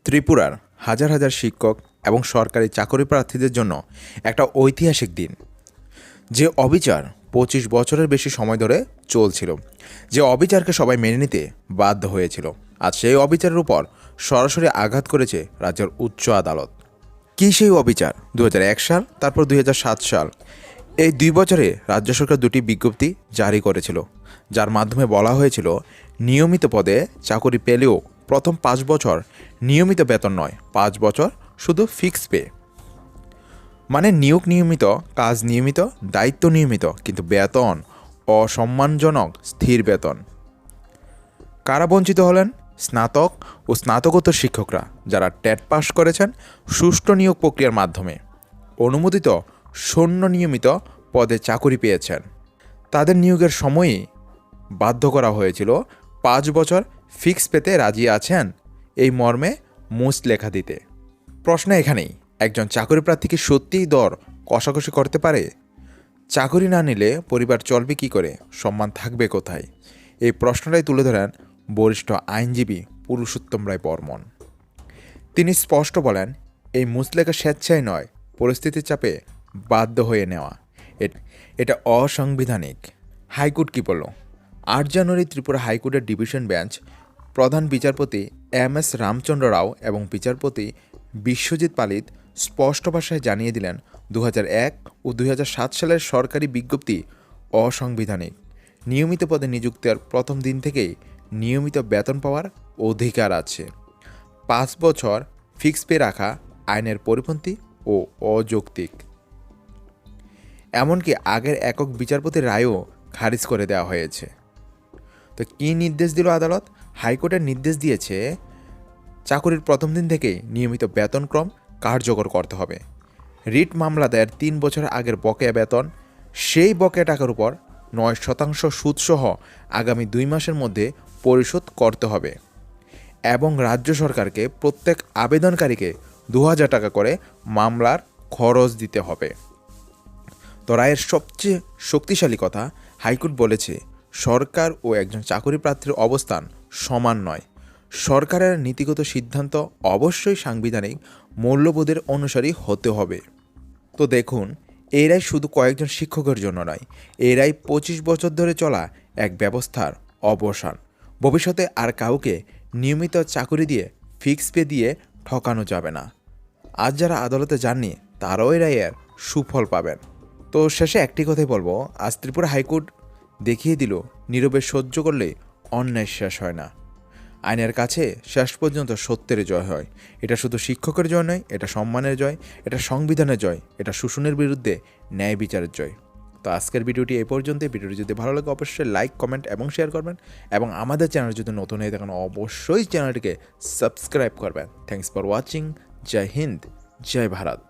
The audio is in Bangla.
ত্রিপুরার হাজার হাজার শিক্ষক এবং সরকারি চাকরি প্রার্থীদের জন্য একটা ঐতিহাসিক দিন। যে অবিচার ২৫ বছরের বেশি সময় ধরে চলছিল, যে অবিচারকে সবাই মেনে নিতে বাধ্য হয়েছিল, আজ সেই অবিচারের উপর সরাসরি আঘাত করেছে রাজ্যের উচ্চ আদালত। কী সেই অবিচার? ২০০১ সাল, তারপর ২০০৭ সাল, এই ২ বছরে রাজ্য সরকার দুটি বিজ্ঞপ্তি জারি করেছিল, যার মাধ্যমে বলা হয়েছিল নিয়মিত পদে চাকরি পেলেও প্রথম ৫ বছর নিয়মিত বেতন নয়, ৫ বছর শুধু ফিক্স পে। মানে নিয়োগ নিয়মিত, কাজ নিয়মিত, দায়িত্ব নিয়মিত, কিন্তু বেতন অসম্মানজনক স্থির বেতন। কারা বঞ্চিত হলেন? স্নাতক ও স্নাতকোত্তর শিক্ষকরা, যারা টেট পাস করেছেন সুষ্ঠু নিয়োগ প্রক্রিয়ার মাধ্যমে, অনুমোদিত শূন্য নিয়মিত পদে চাকরি পেয়েছেন। তাদের নিয়োগের সময়ই বাধ্য করা হয়েছিল ৫ বছর ফিক্স পেতে রাজি আছেন এই মর্মে লেখা দিতে। প্রশ্ন এখানেই, একজন চাকরি প্রার্থী কি সত্যিই দর কষাকষি করতে পারে? চাকরি না নিলে পরিবার চলবে কী করে? সম্মান থাকবে কোথায়? এই প্রশ্নটাই তুলে ধরেন বরিষ্ঠ আইনজীবী পুরুষোত্তম রায় বর্মন। তিনি স্পষ্ট বলেন, এই মুচলেখা স্বেচ্ছায় নয়, পরিস্থিতির চাপে বাধ্য হয়ে নেওয়া। এটা অসাংবিধানিক। হাইকোর্ট কী বলল? ৮ জানুয়ারি ত্রিপুরা হাইকোর্টের ডিভিশন বেঞ্চ প্রধান বিচারপতি এম.এস. রামচন্দ্র রাও এবং বিচারপতি বিশ্বজিৎ পালিত স্পষ্ট ভাষায় জানিয়ে দিলেন ২০০১ ও ২০০৭ সালের সরকারি বিজ্ঞপ্তি অসাংবিধানিক। নিয়মিত পদে নিযুক্তির প্রথম দিন থেকেই নিয়মিত বেতন পাওয়ার অধিকার আছে। ৫ বছর ফিক্স পে রাখা আইনের পরিপন্থী ও অযৌক্তিক। এমনকি আগের একক বিচারপতির রায়ও খারিজ করে দেওয়া হয়েছে। তো কী নির্দেশ দিল আদালত? হাইকোর্টের নির্দেশ দিয়েছে চাকরির প্রথম দিন থেকেই নিয়মিত বেতনক্রম কার্যকর করতে হবে। রিট মামলা দায়ের ৩ বছর আগের বকেয়া বেতন, সেই বকেয়া টাকার উপর ৯% সুদসহ আগামী ২ মাসের মধ্যে পরিশোধ করতে হবে এবং রাজ্য সরকারকে প্রত্যেক আবেদনকারীকে ২,০০০ টাকা করে মামলার খরচ দিতে হবে। তো রায়ের সবচেয়ে শক্তিশালী কথা, হাইকোর্ট বলেছে সরকার ও একজন চাকরি প্রার্থীর অবস্থান সমান নয়। সরকারের নীতিগত সিদ্ধান্ত অবশ্যই সাংবিধানিক মূল্যবোধের অনুসারী হতে হবে। তো দেখুন, এই রায় শুধু কয়েকজন শিক্ষকের জন্য নয়, এই রায় ২৫ বছর ধরে চলা এক ব্যবস্থার অবসান। ভবিষ্যতে আর কাউকে নিয়মিত চাকরি দিয়ে ফিক্স পে দিয়ে ঠকানো যাবে না। আজ যারা আদালতে যাননি তারাও এই রায়ের সুফল পাবেন। তো শেষে একটি কথাই বলবো, আজ ত্রিপুরা হাইকোর্ট দেখিয়ে দিল নীরবে সহ্য করলে অন্যায় শেষ হয় না। আইনের কাছে শেষ পর্যন্ত সত্যের জয় হয়। এটা শুধু শিক্ষকের জয় নয়, এটা সম্মানের জয়, এটা সংবিধানের জয়, এটা শোষণের বিরুদ্ধে ন্যায় বিচারের জয়। তো আজকের ভিডিওটি এই পর্যন্তই। ভিডিওটি যদি ভালো লাগে অবশ্যই লাইক, কমেন্ট এবং শেয়ার করবেন, এবং আমাদের চ্যানেল যদি নতুন হয়ে থাকেন অবশ্যই চ্যানেলটিকে সাবস্ক্রাইব করবেন। Thanks for watching. জয় হিন্দ, জয় ভারত।